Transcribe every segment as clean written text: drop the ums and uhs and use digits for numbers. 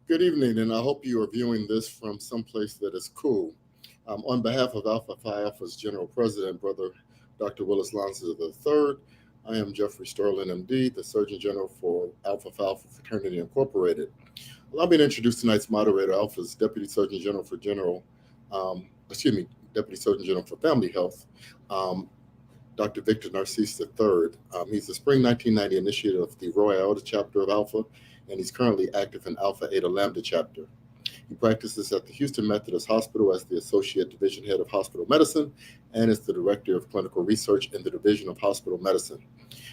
Good evening, and I hope you are viewing this from someplace that is cool. On behalf of Alpha Phi Alpha's General President, Brother Dr. Willis Lanza III, I am Jeffrey Sterling, MD, the Surgeon General for Alpha Phi Alpha Fraternity Incorporated. Allow me to introduce tonight's moderator, Alpha's Deputy Surgeon General for Deputy Surgeon General for Family Health, Dr. Victor Narcisse III. He's the spring 1990 initiator of the Rho Iota chapter of Alpha, and he's currently active in Alpha Eta Lambda chapter. He practices at the Houston Methodist Hospital as the Associate Division Head of Hospital Medicine and is the Director of Clinical Research in the Division of Hospital Medicine.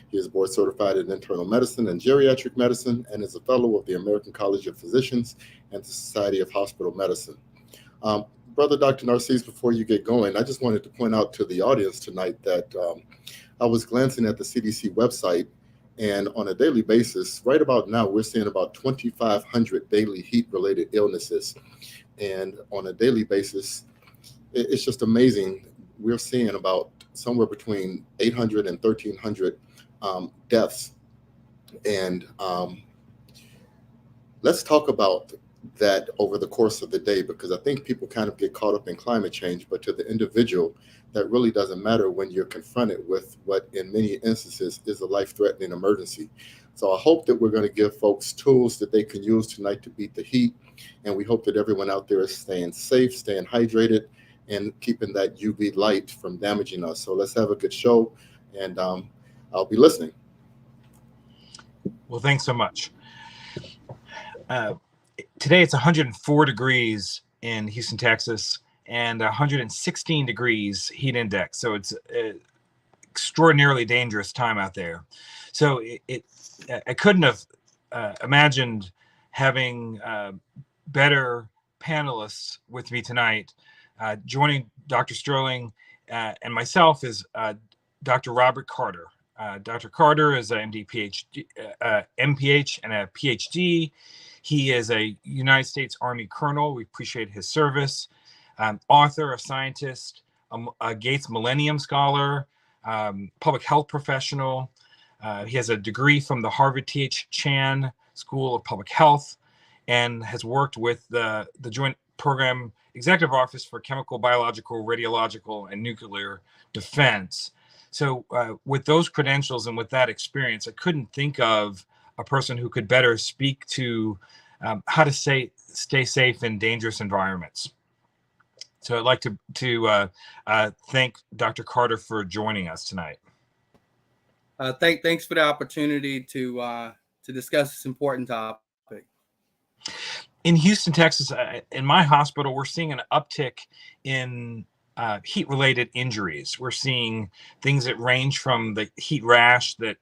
He is board certified in internal medicine and geriatric medicine and is a fellow of the American College of Physicians and the Society of Hospital Medicine. Brother Dr. Narcisse, before you get going, I just wanted to point out to the audience tonight that I was glancing at the CDC website, and on a daily basis, right about now, we're seeing about 2,500 daily heat-related illnesses. And on a daily basis, it's just amazing. We're seeing about somewhere between 800 and 1,300 deaths. And let's talk about that over the course of the day, because I think people kind of get caught up in climate change, but to the individual, that really doesn't matter when you're confronted with what in many instances is a life-threatening emergency. So I hope that we're going to give folks tools that they can use tonight to beat the heat, and we hope that everyone out there is staying safe, staying hydrated, and keeping that UV light from damaging us. So let's have a good show, and I'll be listening. Well, thanks so much. Today it's 104 degrees in Houston, Texas, and 116 degrees heat index. So it's an extraordinarily dangerous time out there. So I couldn't have imagined having better panelists with me tonight. Joining Dr. Sterling and myself is Dr. Robert Carter. Dr. Carter is an MD, MPH, and a PhD. He is a United States Army colonel. We appreciate his service. Author, a scientist, a Gates Millennium Scholar, public health professional. He has a degree from the Harvard T.H. Chan School of Public Health and has worked with the Joint Program Executive Office for Chemical, Biological, Radiological, and Nuclear Defense. So with those credentials and with that experience, I couldn't think of a person who could better speak to how to stay safe in dangerous environments. So I'd like to thank Dr. Carter for joining us tonight. Thanks for the opportunity to discuss this important topic. In Houston, Texas, in my hospital, we're seeing an uptick in heat-related injuries. We're seeing things that range from the heat rash that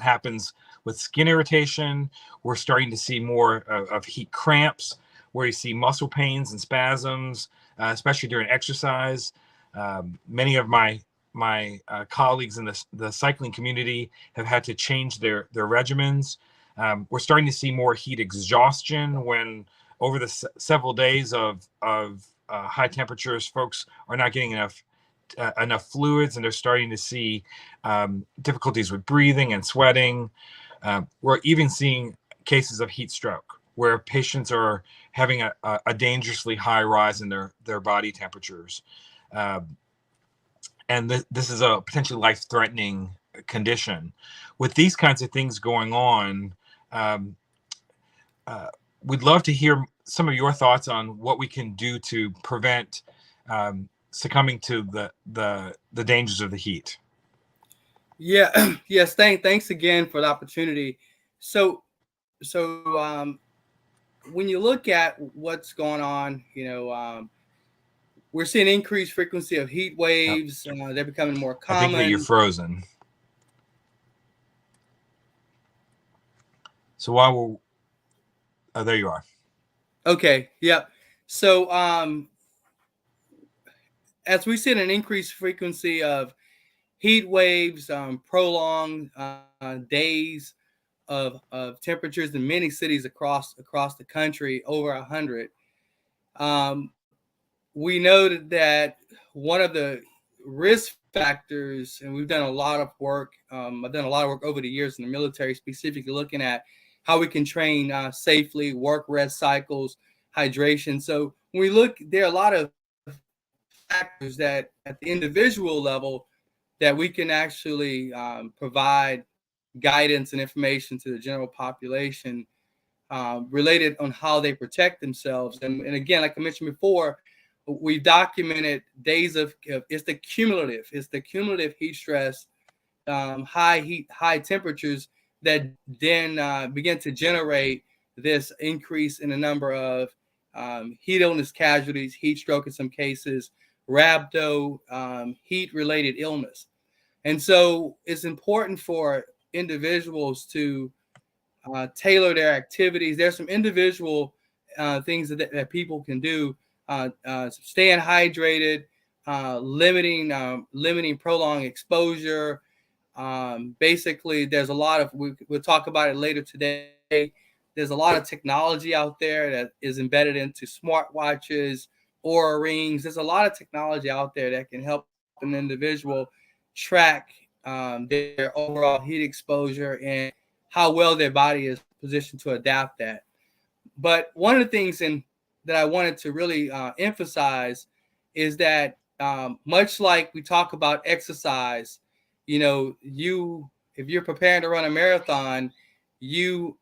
happens with skin irritation. We're starting to see more of heat cramps, where you see muscle pains and spasms, especially during exercise. Many of my colleagues in the cycling community have had to change their regimens. We're starting to see more heat exhaustion when over the several days of high temperatures, folks are not getting enough fluids, and they're starting to see difficulties with breathing and sweating. We're even seeing cases of heat stroke, where patients are having a dangerously high rise in their body temperatures. And this is a potentially life-threatening condition. With these kinds of things going on, we'd love to hear some of your thoughts on what we can do to prevent succumbing to the dangers of the heat. Yeah, yes, thanks again for the opportunity. So when you look at what's going on, we're seeing increased frequency of heat waves. They're becoming more common. I think that you're frozen. So while oh, there you are. Okay. Yep. So as we see an increased frequency of heat waves, prolonged days of temperatures in many cities across the country, over 100. We noted that one of the risk factors, and we've done a lot of work. I've done a lot of work over the years in the military, specifically looking at how we can train safely, work rest cycles, hydration. So when we look, there are a lot of factors that at the individual level that we can actually provide guidance and information to the general population related on how they protect themselves. And again, like I mentioned before, we documented days of it's the cumulative heat stress, high temperatures that then begin to generate this increase in the number of heat illness casualties, heat stroke in some cases, rhabdo, heat related illness. And so it's important for individuals to tailor their activities. There's some individual things that people can do. Staying hydrated, limiting prolonged exposure. Basically, there's a lot of, we'll talk about it later today. There's a lot of technology out there that is embedded into smartwatches, Oura rings. There's a lot of technology out there that can help an individual track their overall heat exposure and how well their body is positioned to adapt that. But one of the things that I wanted to really emphasize is that much like we talk about exercise, if you're preparing to run a marathon, you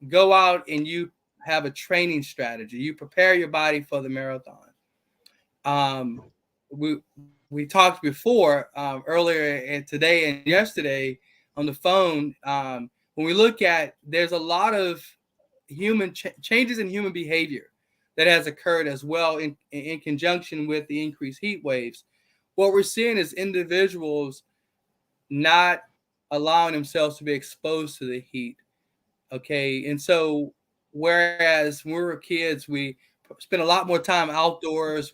go out and you have a training strategy. You prepare your body for the marathon. We talked before earlier and today and yesterday on the phone. When we look at, there's a lot of changes in human behavior that has occurred as well in conjunction with the increased heat waves. What we're seeing is individuals not allowing themselves to be exposed to the heat. Okay. And so, whereas when we were kids, we spent a lot more time outdoors.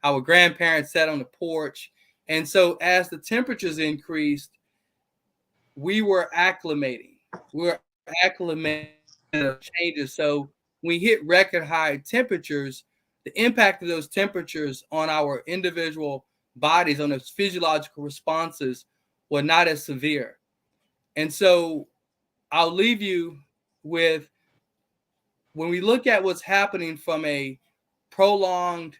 Our grandparents sat on the porch. And so as the temperatures increased, we were acclimating. We were acclimating to changes. So when we hit record high temperatures, the impact of those temperatures on our individual bodies, on those physiological responses, were not as severe. And so I'll leave you with, when we look at what's happening from a prolonged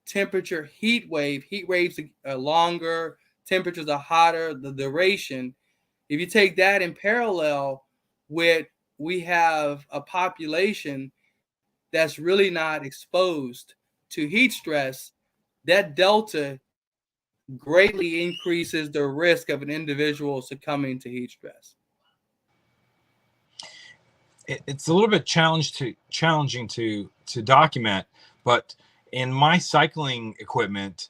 temperature heat waves are longer, temperatures are hotter, the duration. If you take that in parallel with, we have a population that's really not exposed to heat stress, that delta greatly increases the risk of an individual succumbing to heat stress. It's a little bit challenging to document, but in my cycling equipment,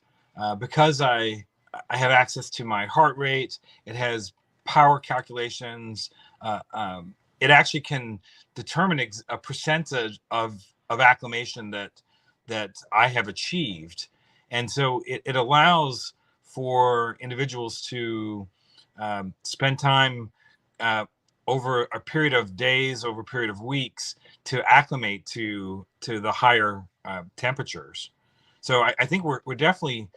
because I have access to my heart rate, it has power calculations. It actually can determine a percentage of acclimation that I have achieved, and so it allows for individuals to spend time over a period of days, over a period of weeks, to acclimate to the higher temperatures. So I think we're definitely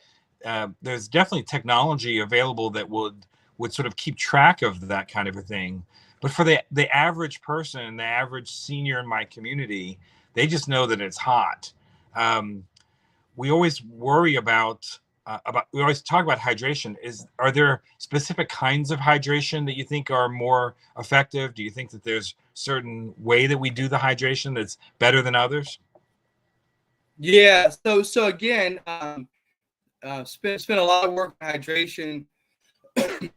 there's definitely technology available that would sort of keep track of that kind of a thing. But for the average person, the average senior in my community, they just know that it's hot. We always worry about we always talk about hydration. Are there specific kinds of hydration that you think are more effective? Do you think that there's certain way that we do the hydration that's better than others? Yeah. So again, spent a lot of work on hydration,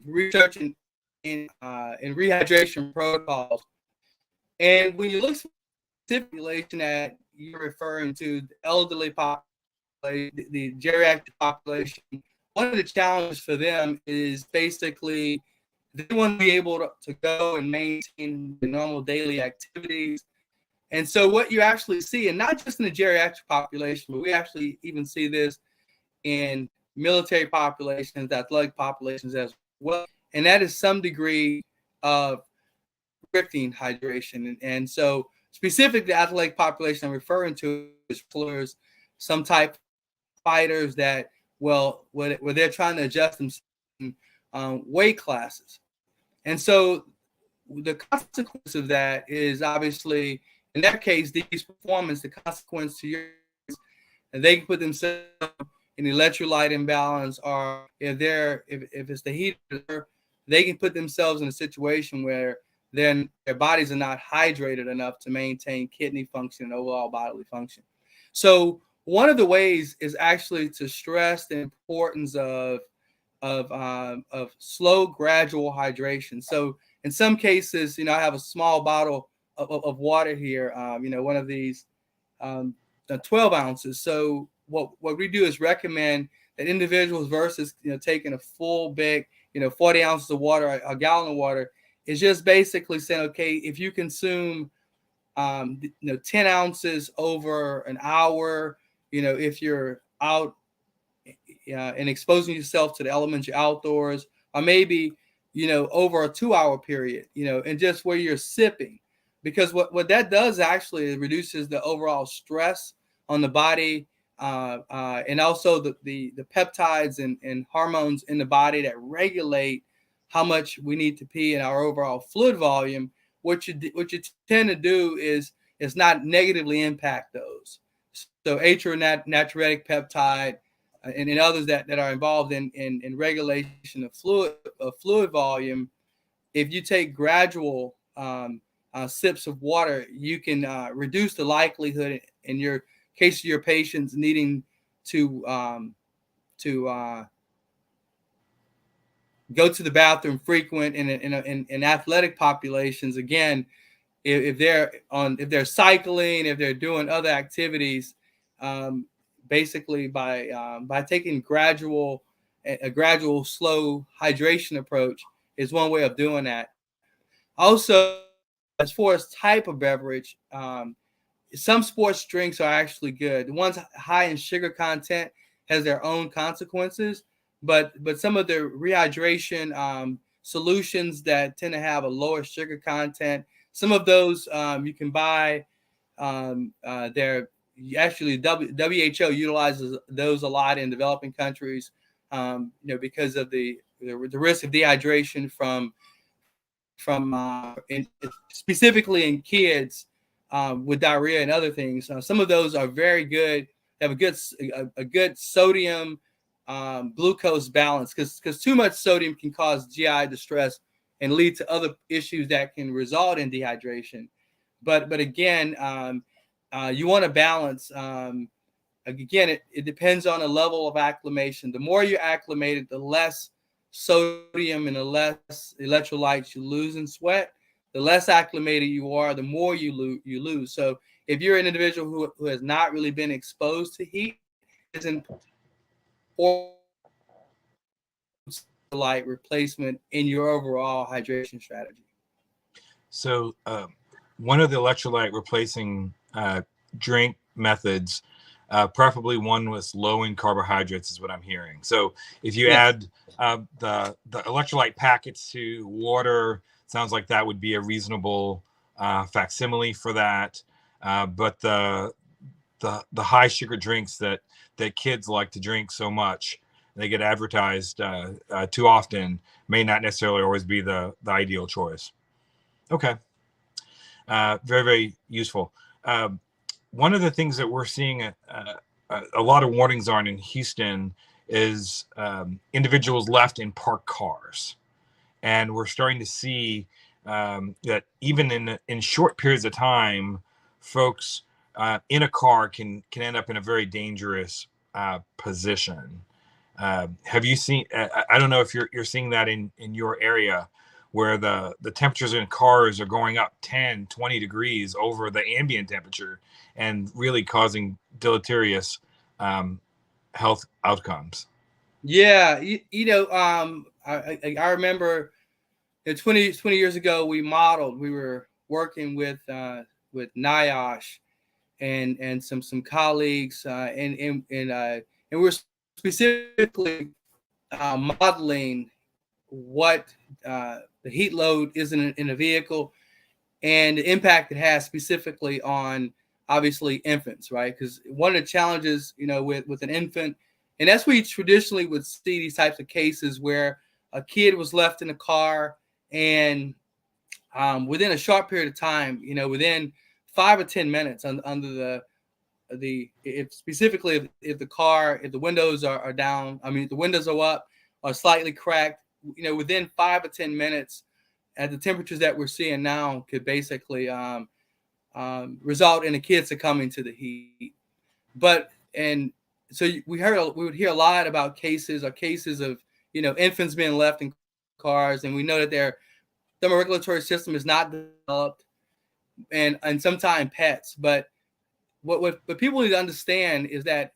researching in rehydration protocols. And when you look specifically that you're referring to, the elderly population, the geriatric population, one of the challenges for them is basically they want to be able to go and maintain the normal daily activities. And so what you actually see, and not just in the geriatric population, but we actually even see this in military populations, athletic populations as well. And that is some degree of restricting hydration. And so specifically the athletic population I'm referring to is players, some type of fighters that, well, where they're trying to adjust themselves weight classes. And so the consequence of that is obviously, in that case, these performance, the consequence to yours, and they can put themselves in electrolyte imbalance, or if it's the heater, they can put themselves in a situation where then their bodies are not hydrated enough to maintain kidney function and overall bodily function. So one of the ways is actually to stress the importance of slow, gradual hydration. So in some cases, I have a small bottle of water here, one of these 12 ounces. So what we do is recommend that individuals versus, taking a full big, 40 ounces of water, a gallon of water, is just basically saying, okay, if you consume, 10 ounces over an hour, if you're out and exposing yourself to the elements, you're outdoors, or maybe, over a 2-hour period, and just where you're sipping, because what that does actually is reduces the overall stress on the body, and also the peptides and hormones in the body that regulate how much we need to pee in our overall fluid volume. What you tend to do is not negatively impact those. So natriuretic peptide and others that are involved in regulation of fluid volume. If you take gradual sips of water, you can reduce the likelihood in your case of your patients needing to go to the bathroom frequent in athletic populations. Again, if they're cycling, if they're doing other activities, basically by taking a gradual slow hydration approach is one way of doing that. Also, as far as type of beverage, some sports drinks are actually good. The ones high in sugar content has their own consequences, but some of the rehydration solutions that tend to have a lower sugar content, some of those you can buy. They're actually WHO utilizes those a lot in developing countries, because of the risk of dehydration from specifically in kids with diarrhea and other things. Some of those are very good. They have a good sodium glucose balance, because too much sodium can cause GI distress and lead to other issues that can result in dehydration. But again, you want to balance. Again, it depends on the level of acclimation. The more you're acclimated, the less sodium and the less electrolytes you lose in sweat. The less acclimated you are, the more you lose. So if you're an individual who has not really been exposed to heat, it's important light replacement in your overall hydration strategy. So one of the electrolyte replacing drink methods, preferably one with low in carbohydrates, is what I'm hearing. So if you add the electrolyte packets to water, sounds like that would be a reasonable facsimile for that. But the high sugar drinks that kids like to drink so much, they get advertised too often, may not necessarily always be the ideal choice. Okay. Very, very useful. One of the things that we're seeing a lot of warnings on in Houston is individuals left in parked cars. And we're starting to see that even in short periods of time, folks in a car can end up in a very dangerous position. Have you seen, I don't know if you're seeing that in your area, where the temperatures in cars are going up 10, 20 degrees over the ambient temperature and really causing deleterious health outcomes. Yeah, I remember 20 years ago, we were working with NIOSH and some colleagues, and we're specifically modeling what the heat load is in a vehicle and the impact it has specifically on obviously infants, right? Because one of the challenges, with an infant, and that's where you traditionally would see these types of cases where a kid was left in a car and within a short period of time, within 5 or 10 minutes under if specifically if the windows are down, I mean, if the windows are up or slightly cracked, within 5 or 10 minutes at the temperatures that we're seeing now could basically result in the kids succumbing to the heat. And so we would hear a lot about cases of infants being left in cars, and we know that their thermoregulatory system is not developed, and sometimes pets. But what people need to understand is that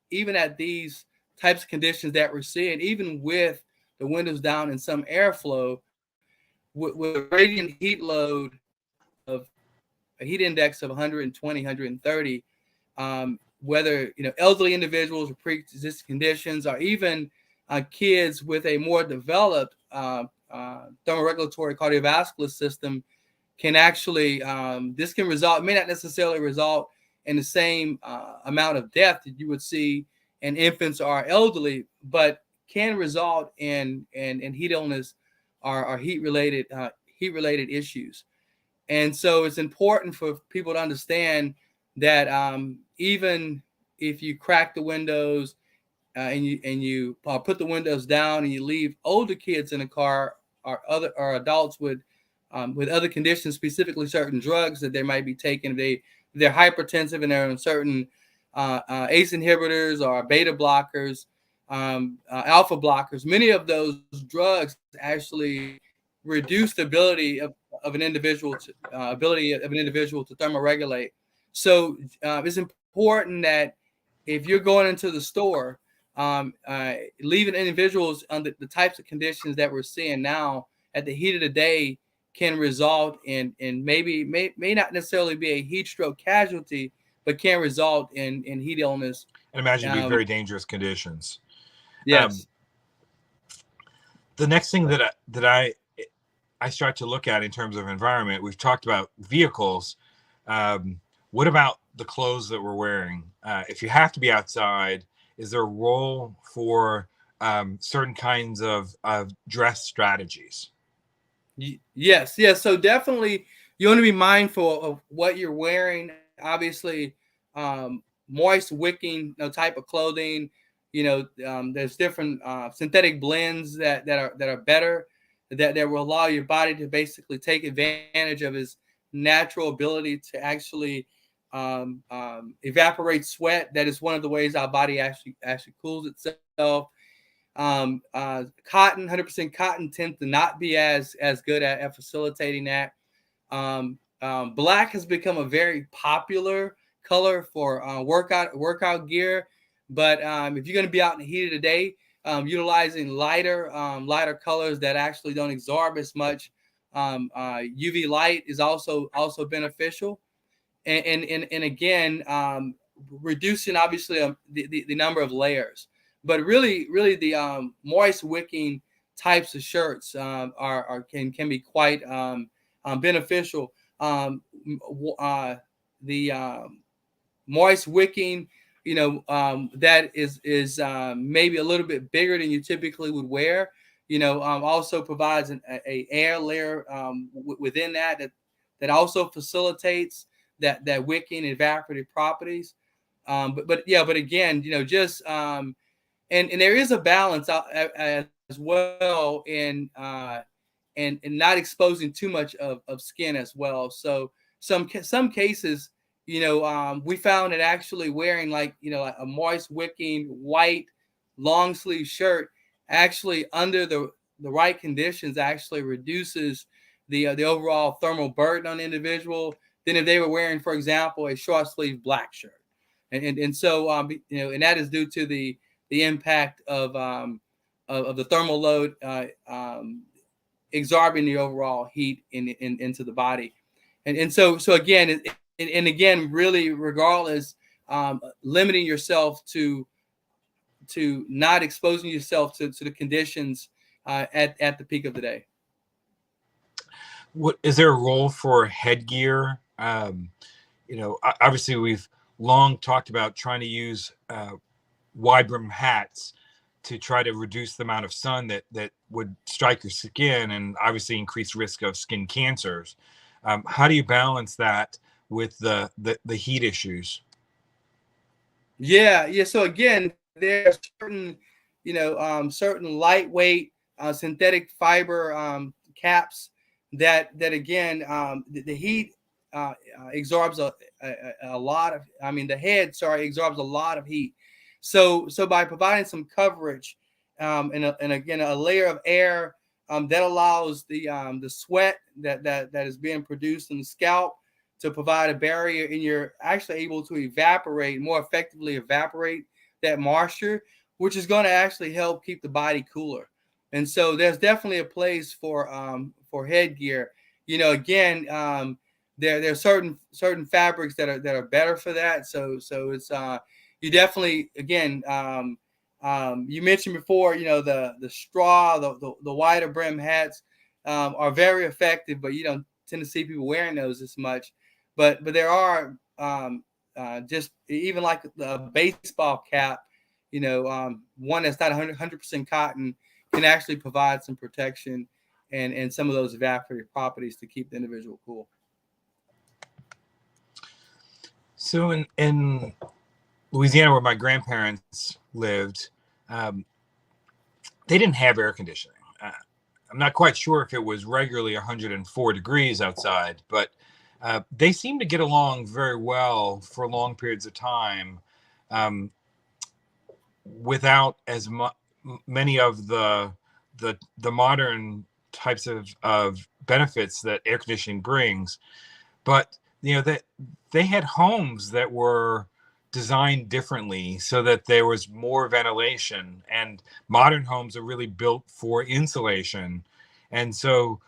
even at these types of conditions that we're seeing, even with the windows down and some airflow, with a radiant heat load of a heat index of 120, 130, whether elderly individuals with pre-existing conditions, or even kids with a more developed thermoregulatory cardiovascular system, can actually this can result, may not necessarily result in the same amount of death that you would see in infants or elderly, but can result in heat illness or heat related issues. And so it's important for people to understand that even if you crack the windows and you put the windows down and you leave older kids in a car or adults with other conditions, specifically certain drugs that they might be taking, they're hypertensive and they're on certain ACE inhibitors or beta blockers, alpha blockers. Many of those drugs actually reduce the ability of an individual to thermoregulate. So it's important that if you're going into the store, leaving individuals under the types of conditions that we're seeing now at the heat of the day can result in may not necessarily be a heat stroke casualty, but can result in heat illness. And imagine to be very dangerous conditions. Yes. The next thing that I start to look at in terms of environment, we've talked about vehicles. What about the clothes that we're wearing? If you have to be outside, is there a role for certain kinds of dress strategies? Yes. So definitely you want to be mindful of what you're wearing. Obviously, moist wicking type of clothing. There's different synthetic blends that are better, that will allow your body to basically take advantage of its natural ability to actually evaporate sweat. That is one of the ways our body actually cools itself. Cotton, 100% cotton tends to not be as good at facilitating that. Black has become a very popular color for workout gear, but if you're going to be out in the heat of the day, utilizing lighter colors that actually don't absorb as much UV light is also beneficial. And again, reducing obviously the number of layers. But really the moist wicking types of shirts can be quite beneficial. The moist wicking, that is maybe a little bit bigger than you typically would wear. Also provides a air layer within that also facilitates that wicking evaporative properties. But again, just and there is a balance as well in not exposing too much of skin as well. So some cases, we found that actually wearing like a moist wicking white long sleeve shirt actually under the right conditions actually reduces the overall thermal burden on the individual than if they were wearing, for example, a short sleeve black shirt. And so and that is due to the impact of the thermal load absorbing the overall heat into the body. And so again, and again, really, regardless, limiting yourself to not exposing yourself to the conditions at the peak of the day. What is there a role for headgear? Obviously we've long talked about trying to use wide brim hats to try to reduce the amount of sun that would strike your skin and obviously increase risk of skin cancers. How do you balance that with the heat issues? Yeah. So again, there's certain, certain lightweight synthetic fiber caps that again, the heat absorbs a lot of. I mean, the head, sorry, absorbs a lot of heat. So by providing some coverage, and again a layer of air that allows the sweat that is being produced in the scalp to provide a barrier, and you're actually able to more effectively evaporate that moisture, which is going to actually help keep the body cooler. And so there's definitely a place for headgear. Again, there's certain fabrics that are better for that. So it's you definitely, again, you mentioned before, the straw, the wider brim hats are very effective, but you don't tend to see people wearing those as much. But there are just even like the baseball cap, one that's not 100% cotton can actually provide some protection and some of those evaporative properties to keep the individual cool. So in Louisiana, where my grandparents lived, they didn't have air conditioning. I'm not quite sure if it was regularly 104 degrees outside, but they seemed to get along very well for long periods of time without as many of the modern types of benefits that air conditioning brings. But that they had homes that were designed differently so that there was more ventilation, and modern homes are really built for insulation. And so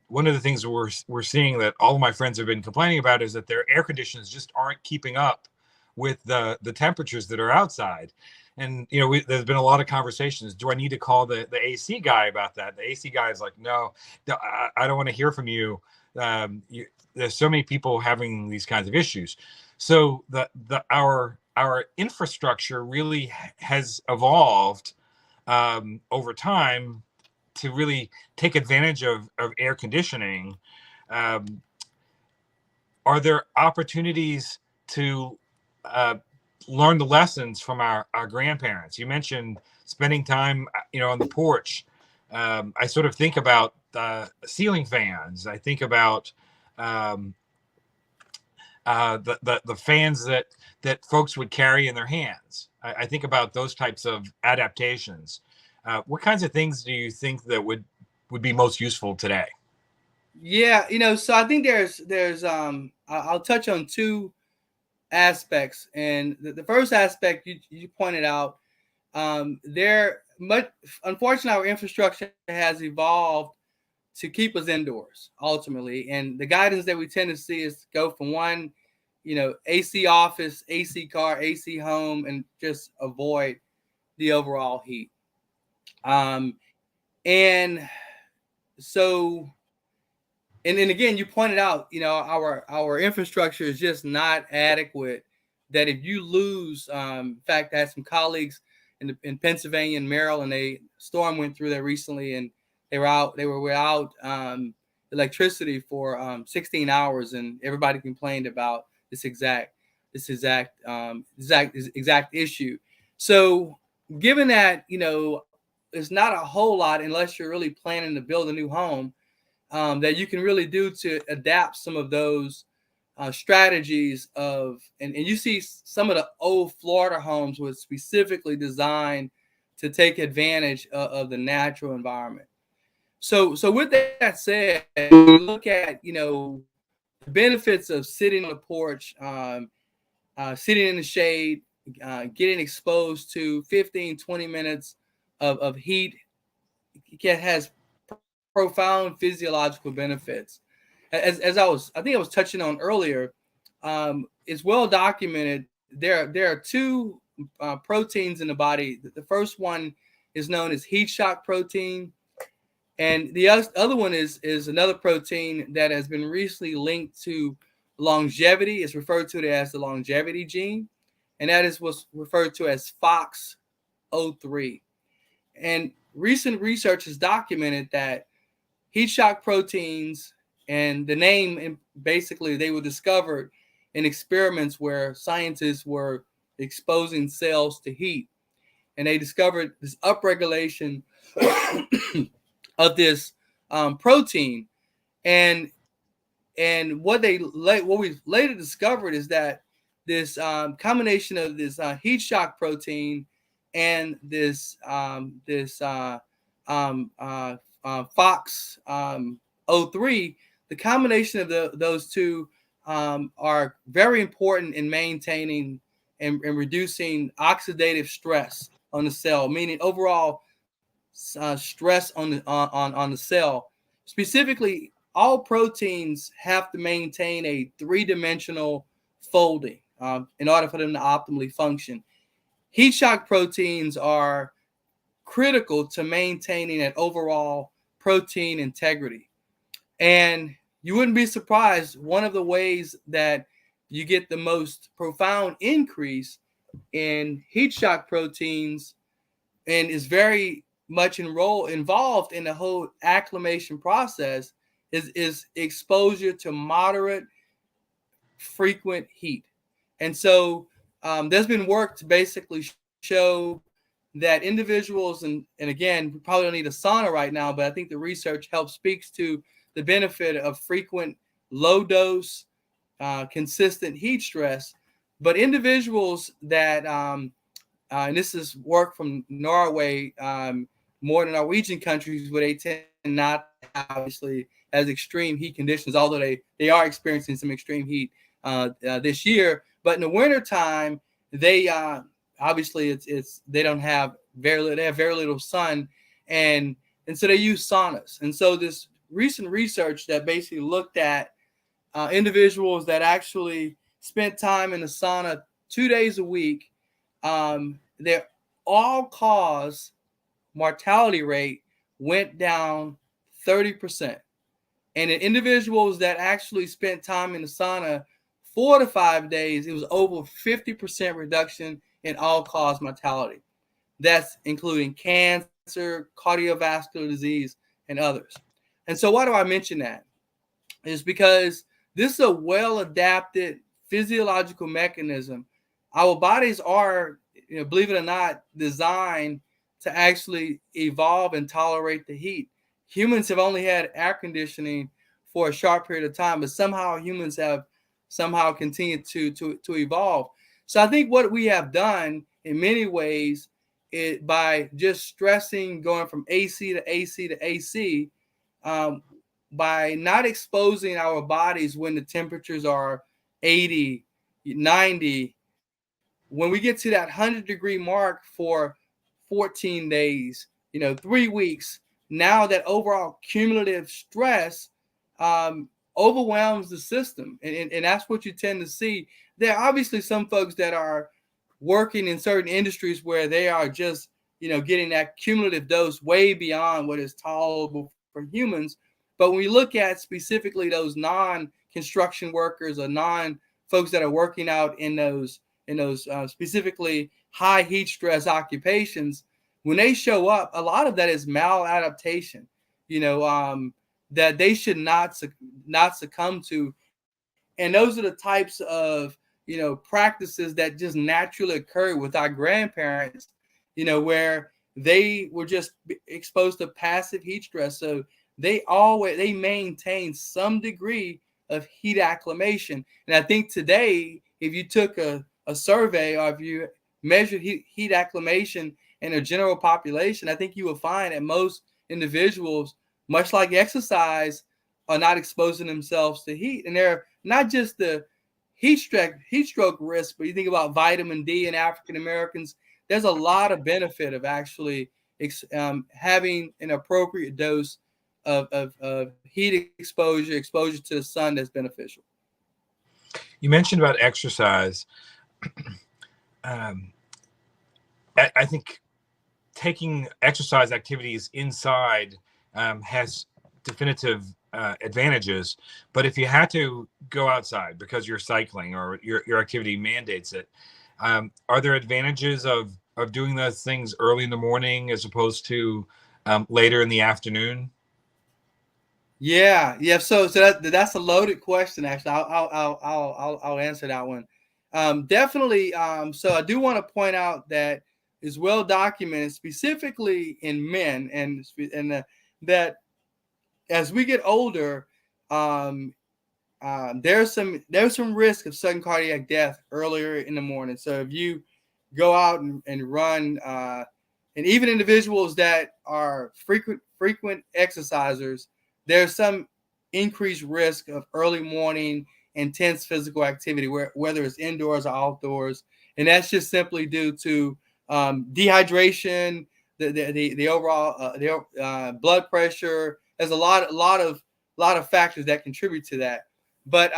one of the things we're seeing that all of my friends have been complaining about is that their air conditioners just aren't keeping up with the temperatures that are outside. And there's been a lot of conversations. Do I need to call the AC guy about that? The AC guy is like, no, I don't want to hear from you. There's so many people having these kinds of issues. So our infrastructure really has evolved over time to really take advantage of air conditioning. Are there opportunities to learn the lessons from our grandparents? You mentioned spending time, on the porch. I sort of think about ceiling fans. I think about the fans that folks would carry in their hands. I think about those types of adaptations. What kinds of things do you think that would be most useful today? Yeah, so I think there's I'll touch on two aspects, and the first aspect you pointed out, unfortunately our infrastructure has evolved to keep us indoors ultimately, and the guidance that we tend to see is to go from one, AC office, AC car, AC home, and just avoid the overall heat. And so, and then again, you pointed out, our infrastructure is just not adequate. That if you lose, in fact, I had some colleagues in Pennsylvania and Maryland. A storm went through there recently, and they were without electricity for 16 hours, and everybody complained about this exact issue. So, given that, it's not a whole lot unless you're really planning to build a new home. That you can really do to adapt some of those strategies and you see some of the old Florida homes was specifically designed to take advantage of the natural environment. So with that said, we look at, the benefits of sitting on the porch, sitting in the shade, getting exposed to 15, 20 minutes of heat. It has profound physiological benefits. As I think I was touching on earlier, it's well documented. There are two proteins in the body. The first one is known as heat shock protein, and the other one is another protein that has been recently linked to longevity. It's referred to as the longevity gene, and that is what's referred to as FOXO3. And recent research has documented that heat shock proteins, and the name, and basically they were discovered in experiments where scientists were exposing cells to heat, and they discovered this upregulation of this protein. And what we later discovered is that this combination of this heat shock protein and this Fox 03, the combination of those two are very important in maintaining and reducing oxidative stress on the cell, meaning overall stress on the cell. Specifically, all proteins have to maintain a three-dimensional folding in order for them to optimally function. Heat shock proteins are critical to maintaining an overall protein integrity. And you wouldn't be surprised, one of the ways that you get the most profound increase in heat shock proteins and is very much involved in the whole acclimation process is exposure to moderate frequent heat. And so there's been work to basically show that individuals, and again, we probably don't need a sauna right now, but I think the research speaks to the benefit of frequent low dose, consistent heat stress. But individuals that, and this is work from Norway, more than Norwegian countries, where they tend not obviously as extreme heat conditions, although they are experiencing some extreme heat this year. But in the wintertime, they obviously it's they have very little sun, and so they use saunas. And so this recent research that basically looked at individuals that actually spent time in the sauna 2 days a week, their all-cause mortality rate went down 30%. And in individuals that actually spent time in the sauna 4 to 5 days, it was over 50% reduction in all-cause mortality. That's including cancer, cardiovascular disease, and others. And so why do I mention that? Is because this is a well-adapted physiological mechanism. Our bodies are, believe it or not, designed to actually evolve and tolerate the heat. Humans have only had air conditioning for a short period of time, but somehow humans have continued to evolve. So I think what we have done in many ways is by just stressing, going from AC to AC to AC, by not exposing our bodies when the temperatures are 80, 90, when we get to that 100-degree mark for 14 days, 3 weeks, now that overall cumulative stress overwhelms the system. And that's what you tend to see. There are obviously some folks that are working in certain industries where they are just, getting that cumulative dose way beyond what is tolerable for humans. But when we look at specifically those non-construction workers or non-folks that are working out in those specifically high heat stress occupations, when they show up, a lot of that is maladaptation, that they should not succumb to. And those are the types of, practices that just naturally occur with our grandparents, where they were just exposed to passive heat stress. So they maintain some degree of heat acclimation. And I think today, if you took a survey or if you measured heat acclimation in a general population, I think you will find that most individuals, much like exercise, are not exposing themselves to heat. And they're not just the heat stroke risk, but you think about vitamin D in African Americans, there's a lot of benefit of actually having an appropriate dose of heat exposure to the sun that's beneficial. You mentioned about exercise. I think taking exercise activities inside has definitive advantages, but if you had to go outside because you're cycling or your activity mandates it, are there advantages of of doing those things early in the morning as opposed to later in the afternoon? Yeah, yeah. So that's a loaded question. Actually, I'll answer that one. Definitely. So I do want to point out that it's well documented, specifically in men, that as we get older, um, there's some risk of sudden cardiac death earlier in the morning. So if you go out and run, and even individuals that are frequent exercisers, there's some increased risk of early morning intense physical activity, whether it's indoors or outdoors, and that's just simply due to dehydration, the overall blood pressure. There's a lot of factors that contribute to that. But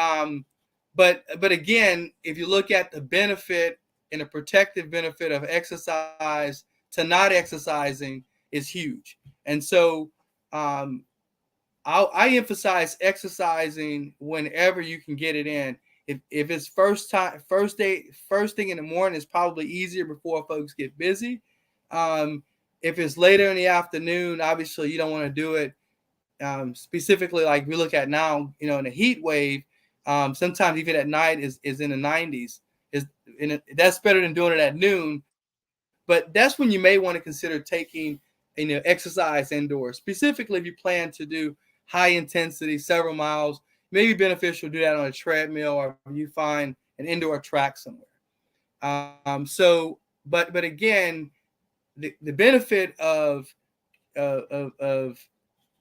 again, if you look at the benefit and the protective benefit of exercise to not exercising is huge. And so I emphasize exercising whenever you can get it in. If it's first thing in the morning, it's probably easier before folks get busy. If it's later in the afternoon, obviously you don't want to do it. Specifically, like we look at now, in a heat wave, sometimes even at night is in the 90s. That's better than doing it at noon. But that's when you may want to consider taking exercise indoors. Specifically, if you plan to do high intensity, several miles, maybe beneficial to do that on a treadmill, or you find an indoor track somewhere. But again, the benefit of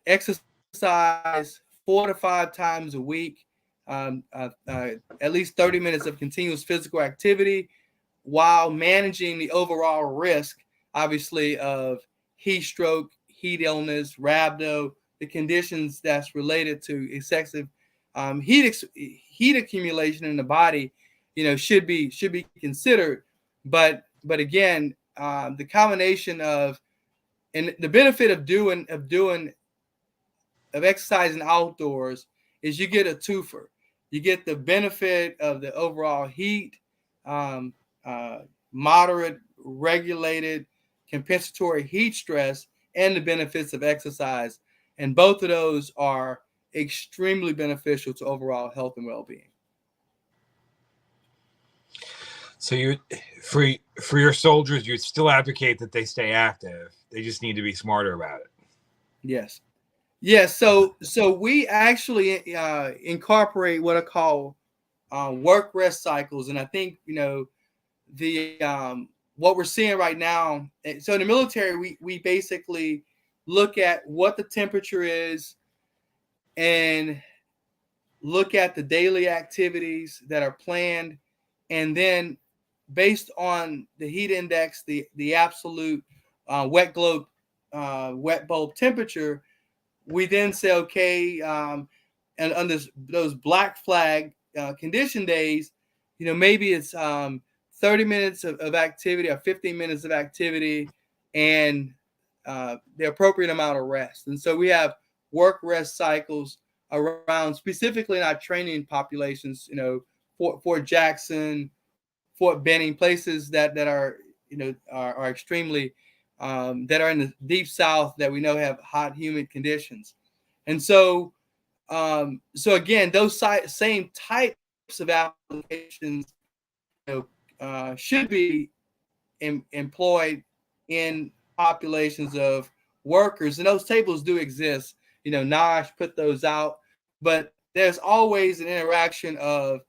exercise 4 to 5 times a week, at least 30 minutes of continuous physical activity, while managing the overall risk, obviously, of heat stroke, heat illness, rhabdo, the conditions that's related to excessive heat accumulation in the body, should be considered. But again, the combination of and the benefit of exercising outdoors is you get a twofer. You get the benefit of the overall heat, um, moderate, regulated, compensatory heat stress, and the benefits of exercise. And both of those are extremely beneficial to overall health and well-being. So for your soldiers, you still advocate that they stay active. They just need to be smarter about it. Yes. Yes. So we actually incorporate what I call work rest cycles, and I think the what we're seeing right now. So in the military, we basically look at what the temperature is and look at the daily activities that are planned, and then based on the heat index, the absolute wet bulb temperature, we then say, okay, and on those black flag condition days, maybe it's 30 minutes of activity or 15 minutes of activity and the appropriate amount of rest. And so we have work rest cycles around, specifically in our training populations, Fort Jackson, Fort Benning, places that are are extremely that are in the deep south that we know have hot, humid conditions. And so again, those same types of applications should be employed in populations of workers, and those tables do exist. NOSH put those out, but there's always an interaction of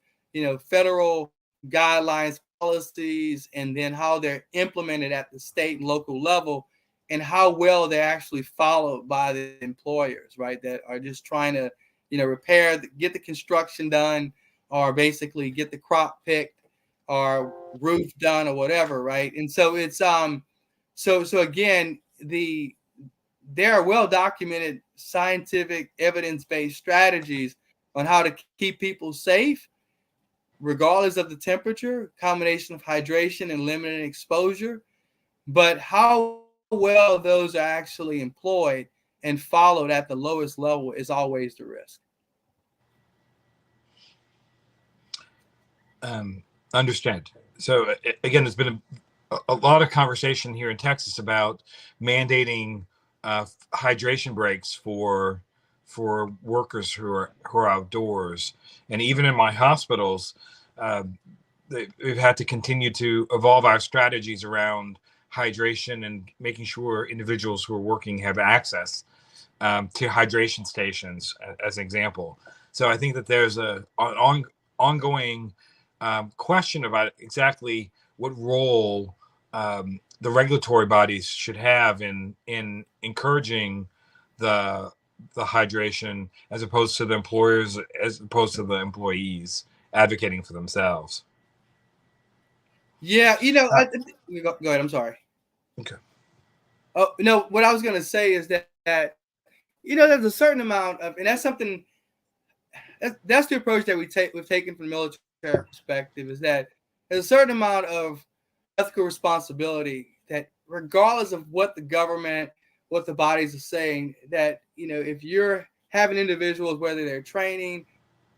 federal guidelines, policies, and then how they're implemented at the state and local level, and how well they're actually followed by the employers, right? That are just trying to repair, get the construction done, or basically get the crop picked or roof done or whatever, right? And so it's so again, there are well documented scientific evidence-based strategies on how to keep people safe regardless of the temperature, combination of hydration and limited exposure. But how well those are actually employed and followed at the lowest level is always the risk. Understand. So again, there's been a lot of conversation here in Texas about mandating hydration breaks for workers who are outdoors, and even in my hospitals, uh, we've had to continue to evolve our strategies around hydration and making sure individuals who are working have access to hydration stations, as an example. So I think that there's an ongoing question about exactly what role the regulatory bodies should have in encouraging the hydration, as opposed to the employers, as opposed to the employees advocating for themselves. Yeah, you know, Uh, go ahead. I'm sorry. okay. Oh no, what I was going to say is that you know there's a certain amount of, and that's something that's the approach that we've taken from the military perspective, is that there's a certain amount of ethical responsibility that regardless of what the government, what the bodies are saying, that you know if you're having individuals, whether they're training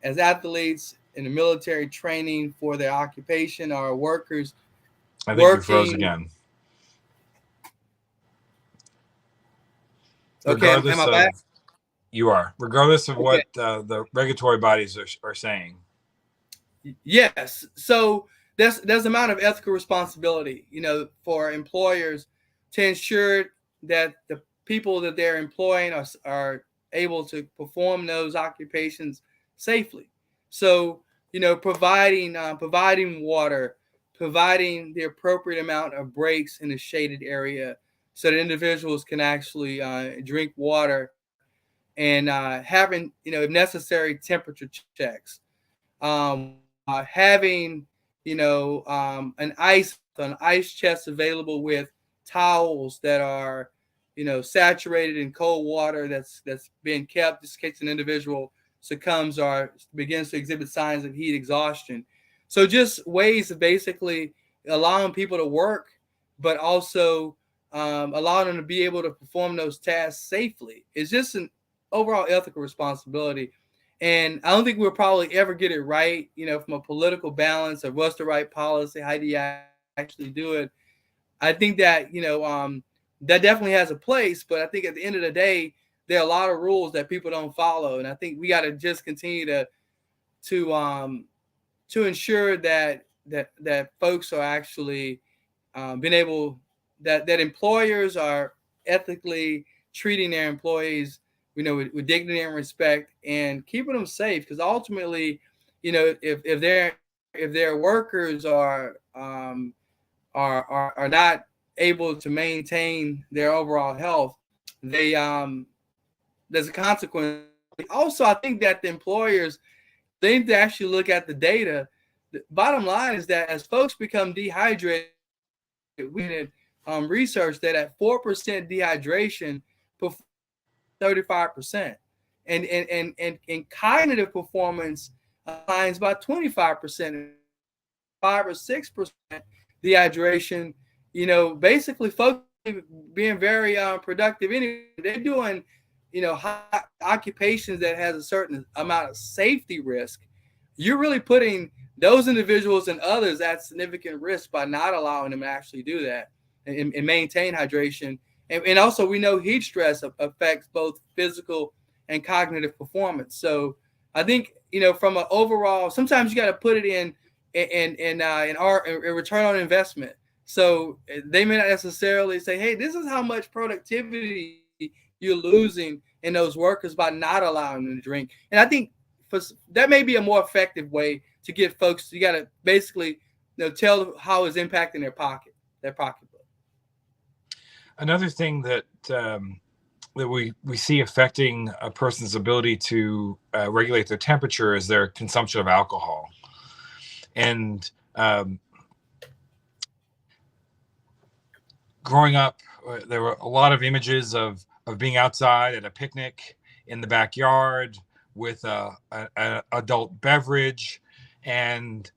as athletes in the military, training for their occupation, or workers I think you froze working. again. Okay, am Regardless I of back? You are, regardless of Okay. what the regulatory bodies are saying. Yes. So there's amount of ethical responsibility, you know, for employers to ensure that the people that they're employing are able to perform those occupations safely. So you know, providing water, providing the appropriate amount of breaks in a shaded area, so that individuals can actually drink water, and having, you know, if necessary, temperature checks, having, you know, an ice chest available with towels that are, you know, saturated in cold water that's being kept just in case an individual succumbs or begins to exhibit signs of heat exhaustion. So just ways of basically allowing people to work, but also allowing them to be able to perform those tasks safely. It's just an overall ethical responsibility. And I don't think we'll probably ever get it right, you know, from a political balance of what's the right policy, how do you actually do it. I think that, you know, that definitely has a place, but I think at the end of the day, there are a lot of rules that people don't follow, and I think we got to just continue to to ensure that folks are actually being able, that employers are ethically treating their employees, you know, with dignity and respect, and keeping them safe. Because ultimately, you know, if their workers are not able to maintain their overall health, they there's a consequence. Also, I think that the employers, they need to actually look at the data. The bottom line is that as folks become dehydrated, we did research that at 4% dehydration, 35%, and cognitive performance declines by 25%, 5 or 6% dehydration. You know, basically, folks being very productive anyway. They're doing, you know, high occupations that has a certain amount of safety risk. You're really putting those individuals and others at significant risk by not allowing them to actually do that and maintain hydration. And also, we know heat stress affects both physical and cognitive performance. So I think, you know, from an overall, sometimes you got to put it in return on investment. So they may not necessarily say, hey, this is how much productivity you're losing in those workers by not allowing them to drink. And I think that may be a more effective way to get folks. You got to basically, you know, tell how it's impacting their pocketbook. Another thing that that we see affecting a person's ability to regulate their temperature is their consumption of alcohol. And growing up, there were a lot of images of being outside at a picnic in the backyard with an adult beverage, and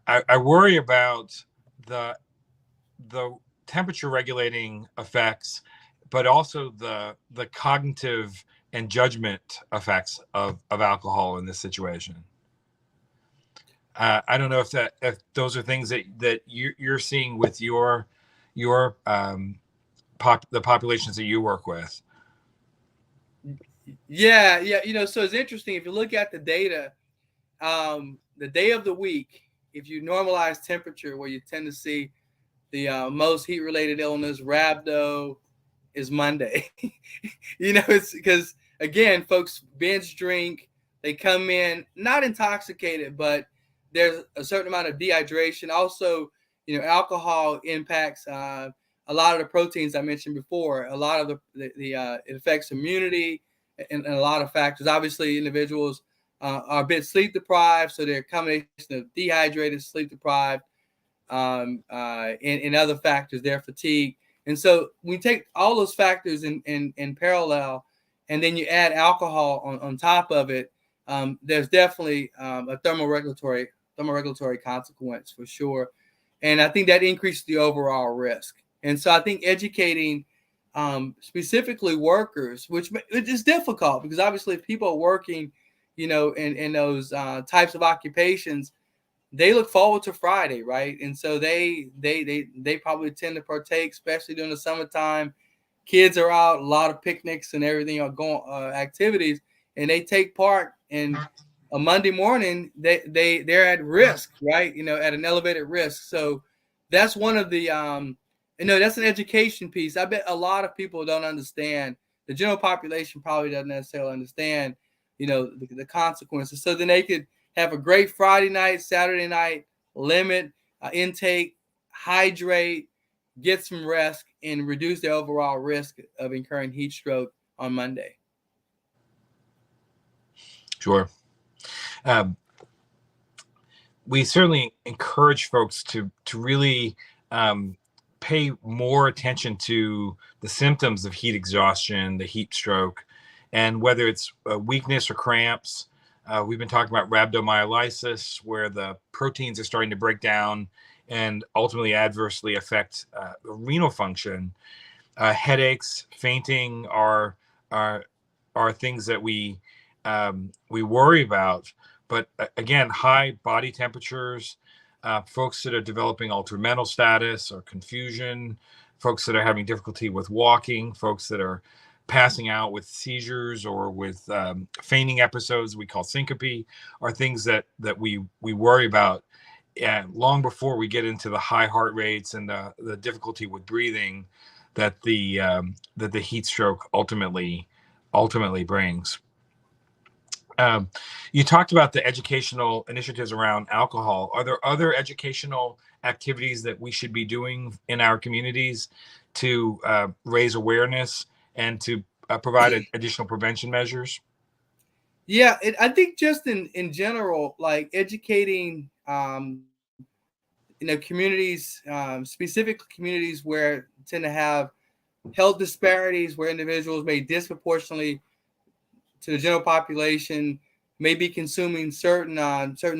I worry about the temperature regulating effects, but also the cognitive and judgment effects of alcohol in this situation. I don't know if those are things that you're seeing with your the populations that you work with. Yeah, so it's interesting if you look at the data, the day of the week, if you normalize temperature, where you tend to see the most heat-related illness, rhabdo, is Monday. It's because, again, folks binge drink. They come in not intoxicated, but there's a certain amount of dehydration. Also, alcohol impacts a lot of the proteins I mentioned before. A lot of it affects immunity and a lot of factors. Obviously, individuals are a bit sleep deprived, so they're a combination of dehydrated, sleep deprived, and other factors, their fatigue. And so we take all those factors in parallel, and then you add alcohol on top of it. There's definitely a thermoregulatory consequence for sure. And I think that increases the overall risk. And so I think educating specifically workers, which is difficult because obviously if people are working, in those types of occupations, they look forward to Friday, right? And so they probably tend to partake, especially during the summertime. Kids are out, a lot of picnics and everything are going activities, and they take part. And a Monday morning, they're at risk, right? At an elevated risk. So that's one of the that's an education piece. I bet a lot of people don't understand. The general population probably doesn't necessarily understand, the consequences. So then they could have a great Friday night, Saturday night, limit intake, hydrate, get some rest, and reduce the overall risk of incurring heat stroke on Monday. Sure. We certainly encourage folks to really pay more attention to the symptoms of heat exhaustion, the heat stroke, and whether it's weakness or cramps. We've been talking about rhabdomyolysis, where the proteins are starting to break down and ultimately adversely affect the renal function. Headaches, fainting are things that we worry about. But again, high body temperatures, folks that are developing altered mental status or confusion, folks that are having difficulty with walking, folks that are passing out with seizures or with fainting episodes we call syncope, are things that we worry about long before we get into the high heart rates and the difficulty with breathing that the heat stroke ultimately brings. You talked about the educational initiatives around alcohol. Are there other educational activities that we should be doing in our communities to raise awareness and to provide additional prevention measures? Yeah, I think just in general, like educating, communities, specific communities where tend to have health disparities, where individuals may disproportionately to the general population may be consuming certain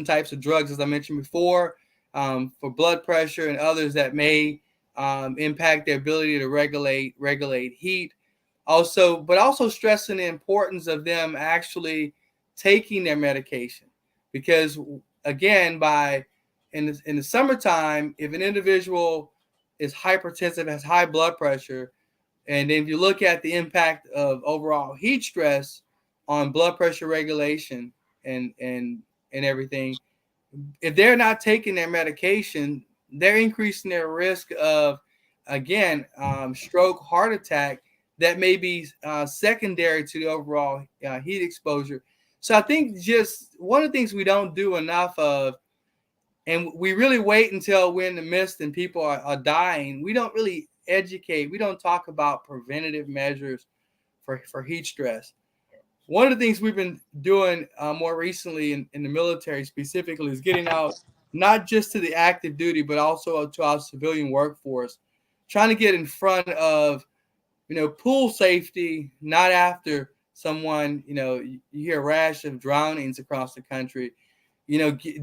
types of drugs, as I mentioned before, for blood pressure and others that may impact their ability to regulate heat. But also stressing the importance of them actually taking their medication, because again, in the summertime, if an individual is hypertensive, has high blood pressure, and then if you look at the impact of overall heat stress on blood pressure regulation and everything, if they're not taking their medication, they're increasing their risk of, again, stroke, heart attack that may be secondary to the overall heat exposure. So I think just one of the things we don't do enough of, and we really wait until we're in the midst and people are dying, we don't really educate. We don't talk about preventative measures for heat stress. One of the things we've been doing more recently in the military specifically is getting out not just to the active duty, but also to our civilian workforce, trying to get in front of, pool safety, not after someone, you hear a rash of drownings across the country,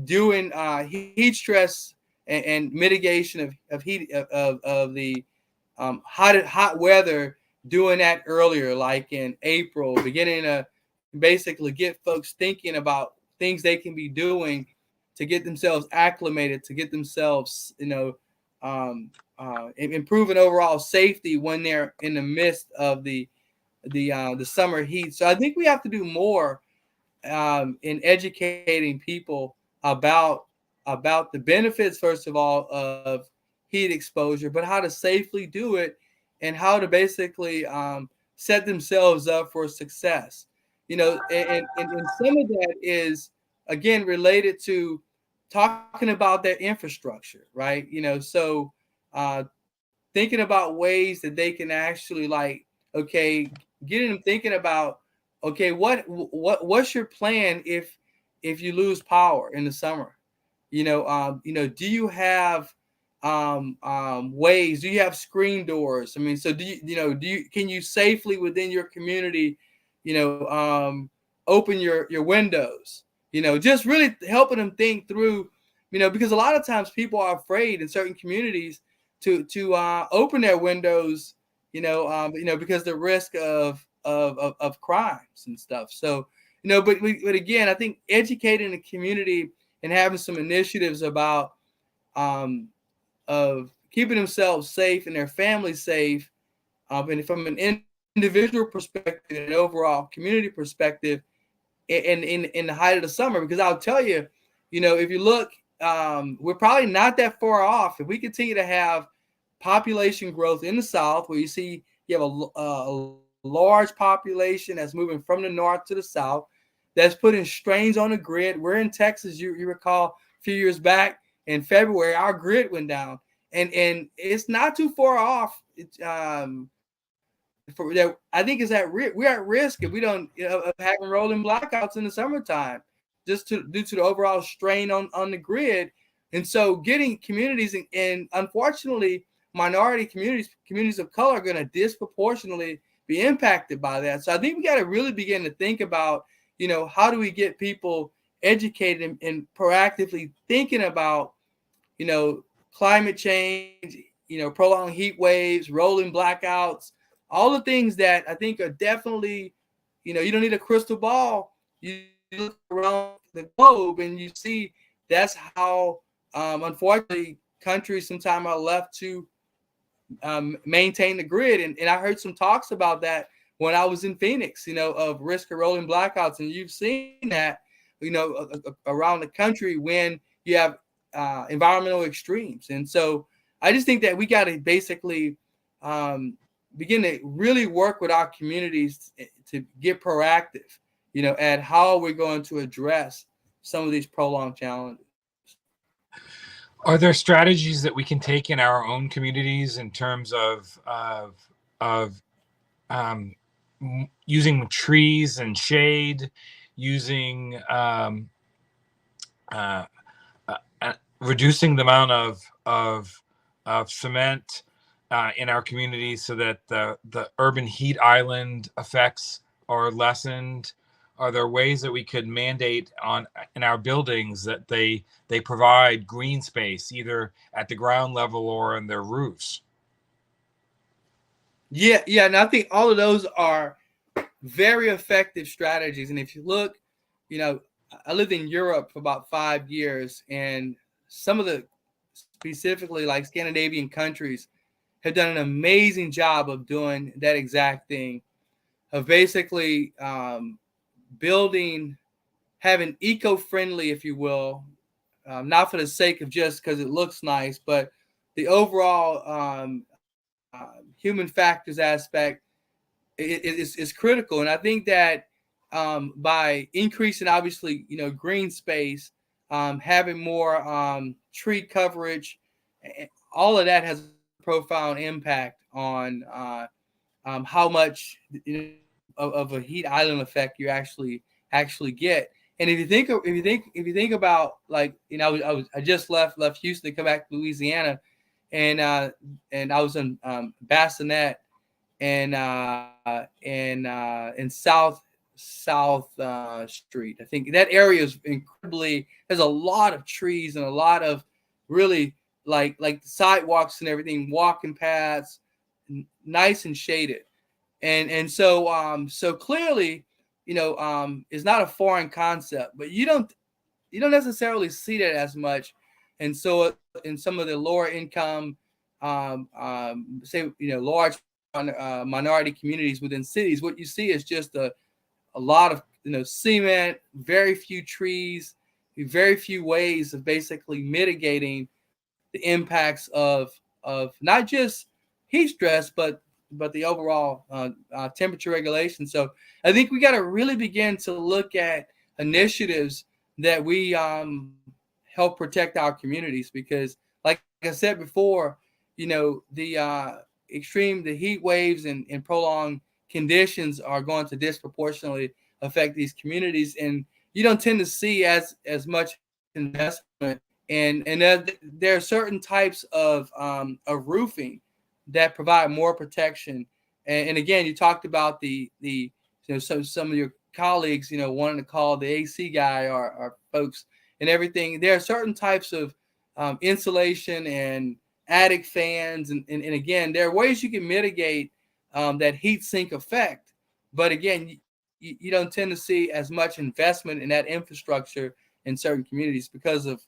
doing heat stress and mitigation of heat of the hot weather, doing that earlier, like in April, beginning to basically get folks thinking about things they can be doing to get themselves acclimated, to get themselves, improving overall safety when they're in the midst of the summer heat. So I think we have to do more in educating people about the benefits, first of all, of heat exposure, but how to safely do it and how to basically set themselves up for success. And some of that is again related to talking about their infrastructure, right? So thinking about ways that they can actually, like, okay, getting them thinking about, okay, what's your plan if you lose power in the summer? Do you have ways? Do you have screen doors? I mean, so can you safely within your community, open your windows? Just really helping them think through, because a lot of times people are afraid in certain communities to open their windows, because the risk of crimes and stuff. So, but again, I think educating the community and having some initiatives about of keeping themselves safe and their families safe, and from an individual perspective and overall community perspective, in the height of the summer. Because I'll tell you, if you look, we're probably not that far off if we continue to have population growth in the South, where you have a large population that's moving from the north to the south, that's putting strains on the grid. We're in Texas, you recall a few years back in February, our grid went down, and it's not too far off. I think we're at risk if we don't, of having rolling blackouts in the summertime, just due to the overall strain on the grid. And so getting communities, and unfortunately minority communities of color, are going to disproportionately be impacted by that. So I think we got to really begin to think about, how do we get people educated and proactively thinking about, climate change, prolonged heat waves, rolling blackouts, all the things that I think are definitely, you don't need a crystal ball. You look around the globe and you see that's how, unfortunately, countries sometimes are left to maintain the grid. And I heard some talks about that when I was in Phoenix, of risk of rolling blackouts. And you've seen that, around the country when you have environmental extremes. And so I just think that we got to basically begin to really work with our communities to get proactive, at how we're going to address some of these prolonged challenges. Are there strategies that we can take in our own communities in terms of using trees and shade, using reducing the amount of cement in our communities so that the urban heat island effects are lessened? Are there ways that we could mandate in our buildings that they provide green space either at the ground level or on their roofs? Yeah, and I think all of those are very effective strategies. And if you look, I lived in Europe for about 5 years, and some of the specifically like Scandinavian countries have done an amazing job of doing that exact thing, of basically having eco-friendly, if you will, not for the sake of just because it looks nice, but the overall human factors aspect is critical. And I think that by increasing, obviously, green space, having more tree coverage, all of that has a profound impact on how much of a heat island effect you actually get. And if you think about, like, I just left Houston to come back to Louisiana, and I was in Bassinet and in South Street. I think that area is there's a lot of trees and a lot of really like sidewalks and everything, walking paths, nice and shaded. And so clearly, it's not a foreign concept, but you don't you don't necessarily see that as much. And so in some of the lower income, say, large minority communities within cities, what you see is just a lot of, cement, very few trees, very few ways of basically mitigating the impacts of not just heat stress, but the overall temperature regulation. So I think we got to really begin to look at initiatives that we help protect our communities, because, like I said before, the heat waves and prolonged conditions are going to disproportionately affect these communities, and you don't tend to see as much investment. And there are certain types of roofing that provide more protection. And again, you talked about some of your colleagues, wanting to call the AC guy or folks and everything. There are certain types of insulation and attic fans, and again, there are ways you can mitigate that heat sink effect. But again, you don't tend to see as much investment in that infrastructure in certain communities because of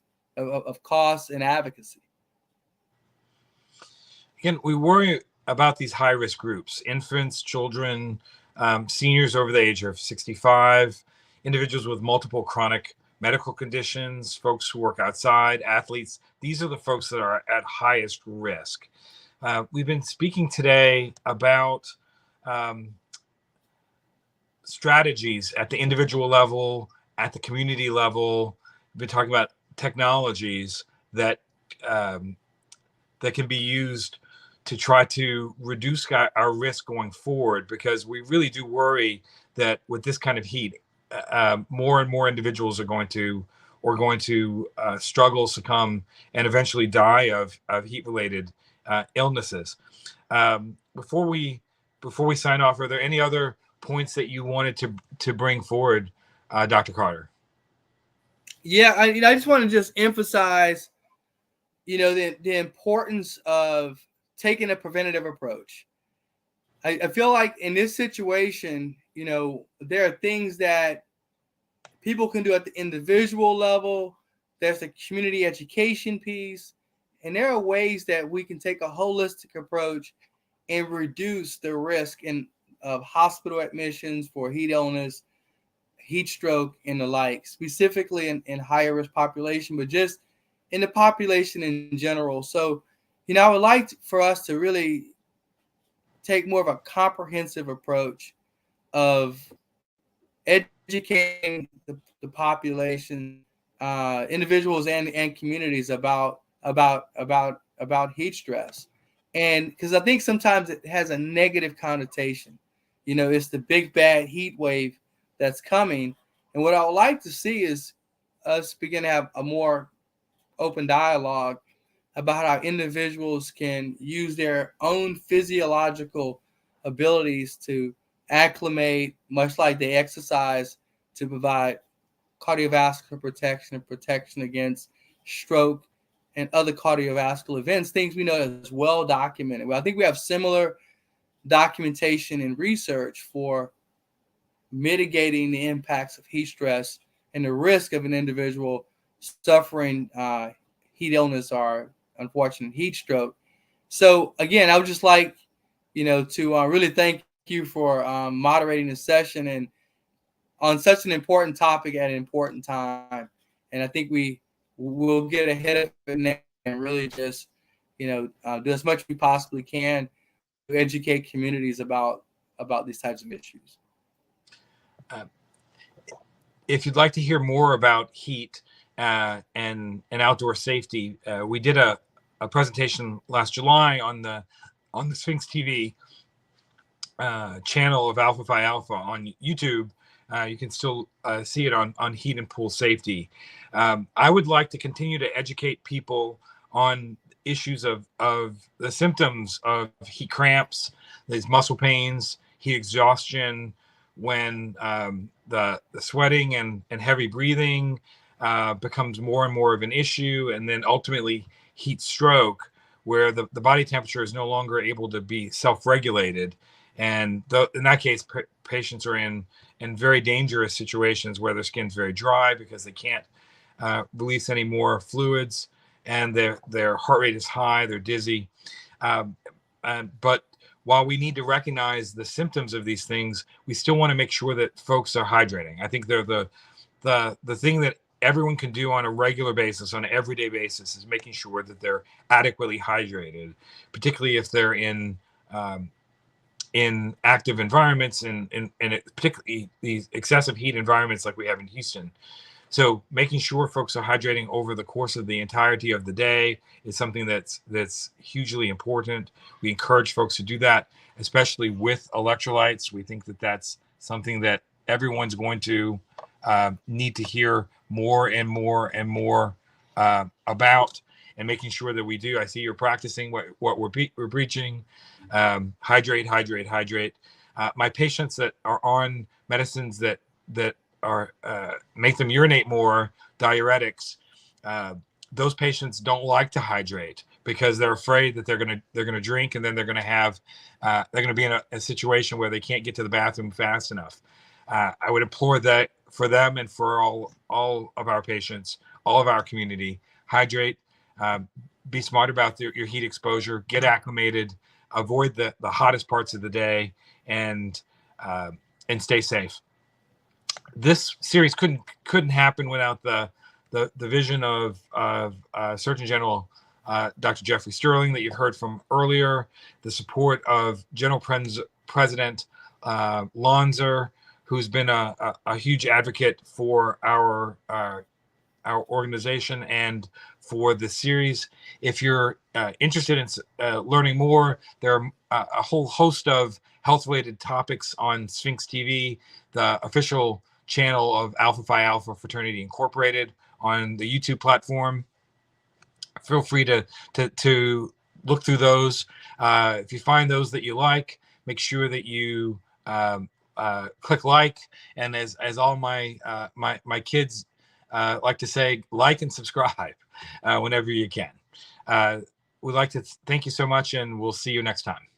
cost and advocacy. Again, we worry about these high-risk groups: infants, children, seniors over the age of 65, individuals with multiple chronic medical conditions, folks who work outside, athletes. These are the folks that are at highest risk. We've been speaking today about strategies at the individual level, at the community level. We've been talking about technologies that that can be used to try to reduce our risk going forward, because we really do worry that with this kind of heat, more and more individuals are going to struggle, succumb, and eventually die of heat-related illnesses. Before we sign off, are there any other points that you wanted to bring forward, Dr. Carter? Yeah, I just want to just emphasize, the importance of taking a preventative approach. I feel like in this situation, there are things that people can do at the individual level. There's a community education piece, and there are ways that we can take a holistic approach and reduce the risk of hospital admissions for heat illness, heat stroke, and the like, specifically in higher risk population, but just in the population in general. So, I would like for us to really take more of a comprehensive approach of educating the population, individuals and communities about heat stress. And because I think sometimes it has a negative connotation. It's the big bad heat wave that's coming. And what I would like to see is us begin to have a more open dialogue about how individuals can use their own physiological abilities to acclimate, much like they exercise, to provide cardiovascular protection and protection against stroke and other cardiovascular events, things we know is well documented. Well, I think we have similar documentation and research for mitigating the impacts of heat stress and the risk of an individual suffering heat illness or unfortunate heat stroke. So again, I would just like, to really thank you for moderating this session and on such an important topic at an important time. And I think we will get ahead of it next and really just, do as much as we possibly can to educate communities about these types of issues. If you'd like to hear more about heat and outdoor safety, we did a presentation last July on the Sphinx TV channel of Alpha Phi Alpha on YouTube. You can still see it on heat and pool safety. I would like to continue to educate people on issues of the symptoms of heat cramps, these muscle pains, heat exhaustion, when the sweating and heavy breathing becomes more and more of an issue, and then ultimately heat stroke, where the body temperature is no longer able to be self-regulated. And in that case, patients are in very dangerous situations where their skin's very dry because they can't release any more fluids, and their heart rate is high, they're dizzy. But while we need to recognize the symptoms of these things, we still want to make sure that folks are hydrating. I think they're the thing that everyone can do on a regular basis, on an everyday basis, is making sure that they're adequately hydrated, particularly if they're in active environments and particularly these excessive heat environments like we have in Houston. So making sure folks are hydrating over the course of the entirety of the day is something that's hugely important. We encourage folks to do that, especially with electrolytes. We think that that's something that everyone's going to need to hear more and more and more about, and making sure that we do. I see you're practicing what we're preaching. Hydrate, hydrate, hydrate. My patients that are on medicines that are make them urinate more, diuretics, those patients don't like to hydrate because they're afraid that they're gonna drink, and then they're gonna be in a situation where they can't get to the bathroom fast enough. I would implore that for them and for all of our patients, all of our community, hydrate. Be smart about your heat exposure. Get acclimated. Avoid the hottest parts of the day, and stay safe. This series couldn't happen without the vision of Surgeon General Dr. Jeffrey Sterling that you've heard from earlier, the support of General President Lonzer, who's been a huge advocate for our organization and for the series. If you're interested in learning more, there are a whole host of health-related topics on Sphinx TV, the official channel of Alpha Phi Alpha Fraternity Incorporated on the YouTube platform. Feel free to look through those. If you find those that you like, make sure that you click like, and as all my kids like to say, like and subscribe whenever you can. We'd like to thank you so much, and we'll see you next time.